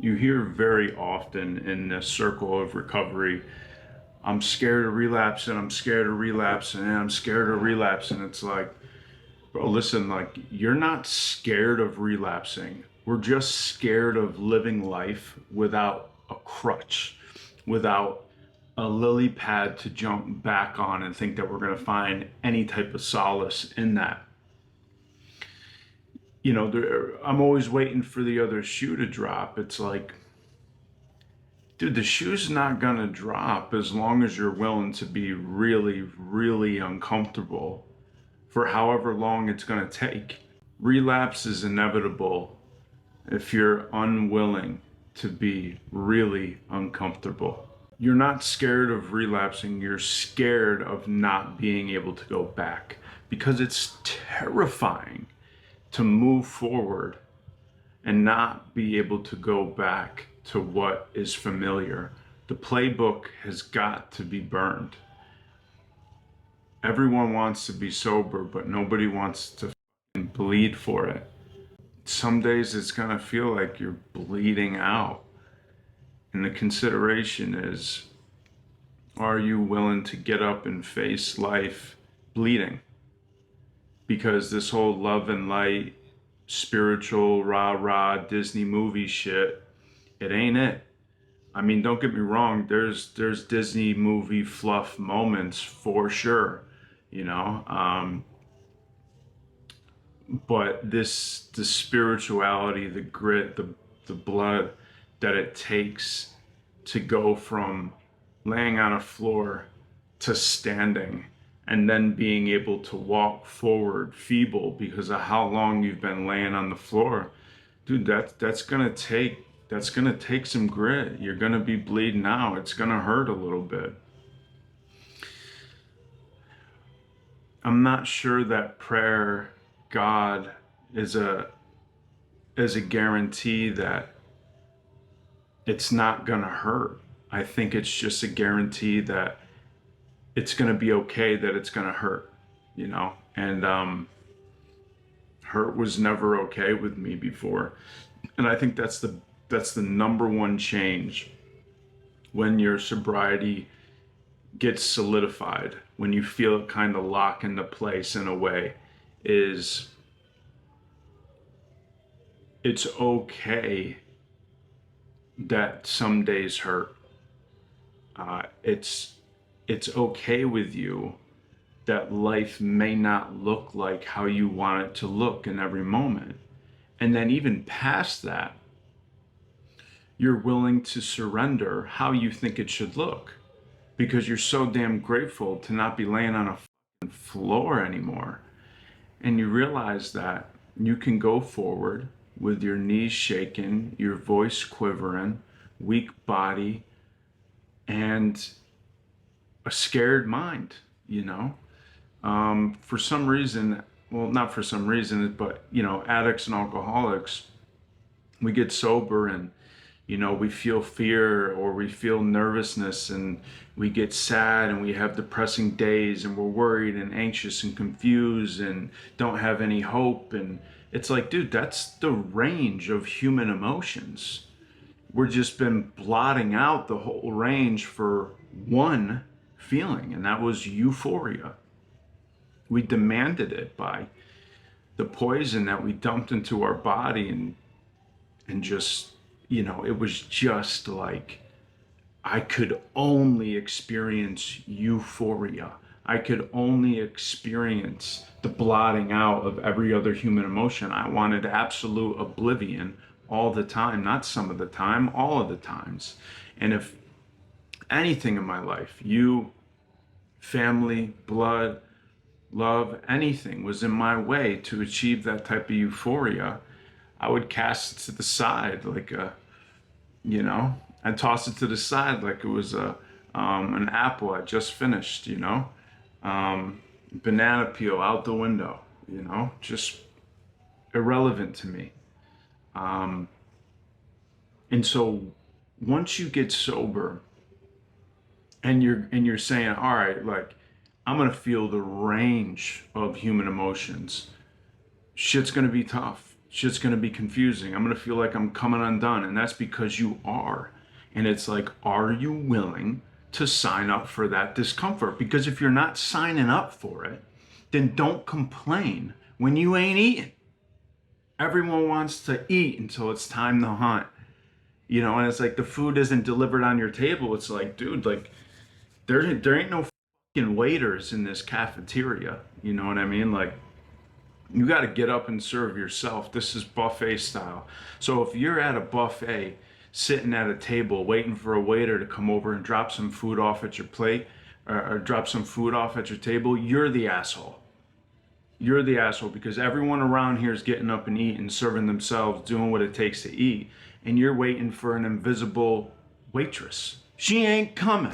You hear very often in the circle of recovery, I'm scared of relapse and I'm scared of relapse and I'm scared of relapse. And it's like, bro, listen, like, you're not scared of relapsing. We're just scared of living life without a crutch, without a lily pad to jump back on and think that we're going to find any type of solace in that. I'm always waiting for the other shoe to drop. It's like, dude, the shoe's not gonna drop as long as you're willing to be really, really uncomfortable for however long it's gonna take. Relapse is inevitable if you're unwilling to be really uncomfortable. You're not scared of relapsing, you're scared of not being able to go back because it's terrifying to move forward and not be able to go back to what is familiar. The playbook has got to be burned. Everyone wants to be sober, but nobody wants to bleed for it. Some days it's gonna feel like you're bleeding out. And the consideration is, are you willing to get up and face life bleeding? Because this whole love and light, spiritual, rah-rah, Disney movie shit, it ain't it. I mean, don't get me wrong, there's Disney movie fluff moments for sure, you know. But the spirituality, the grit, the blood that it takes to go from laying on a floor to standing and then being able to walk forward feeble because of how long you've been laying on the floor, dude, that's gonna take some grit. You're gonna be bleeding out. It's gonna hurt a little bit. I'm not sure that prayer, God, is a guarantee that it's not gonna hurt. I think it's just a guarantee that it's gonna be okay, that it's gonna hurt, you know? And hurt was never okay with me before. And I think that's the number one change when your sobriety gets solidified, when you feel it kind of lock into place in a way, is it's okay that some days hurt. It's okay with you that life may not look like how you want it to look in every moment. And then even past that, you're willing to surrender how you think it should look because you're so damn grateful to not be laying on a fucking floor anymore. And you realize that you can go forward with your knees shaking, your voice quivering, weak body, and a scared mind, you know? For some reason, well, not for some reason, but, you know, addicts and alcoholics, we get sober and, you know, we feel fear or we feel nervousness and we get sad and we have depressing days and we're worried and anxious and confused and don't have any hope. And it's like, dude, that's the range of human emotions. We've just been blotting out the whole range for one feeling, and that was euphoria. We demanded it by the poison that we dumped into our body and just, you know, it was just like I could only experience euphoria. I could only experience the blotting out of every other human emotion. I wanted absolute oblivion all the time, not some of the time, all of the times. And if anything in my life, you, family, blood, love, anything was in my way to achieve that type of euphoria, I would cast it to the side like a, you know, I'd toss it to the side like it was an apple I just finished, you know, banana peel out the window, you know, just irrelevant to me. And so once you get sober and you're saying, all right, like, I'm gonna feel the range of human emotions. Shit's gonna be tough. Shit's going to be confusing. I'm going to feel like I'm coming undone. And that's because you are. And it's like, are you willing to sign up for that discomfort? Because if you're not signing up for it, then don't complain when you ain't eating. Everyone wants to eat until it's time to hunt. You know, and it's like the food isn't delivered on your table. It's like, dude, like there ain't no fucking waiters in this cafeteria. You know what I mean? Like, you got to get up and serve yourself. This is buffet style. So if you're at a buffet, sitting at a table, waiting for a waiter to come over and drop some food off at your plate, or drop some food off at your table, you're the asshole. You're the asshole because everyone around here is getting up and eating, serving themselves, doing what it takes to eat. And you're waiting for an invisible waitress. She ain't coming.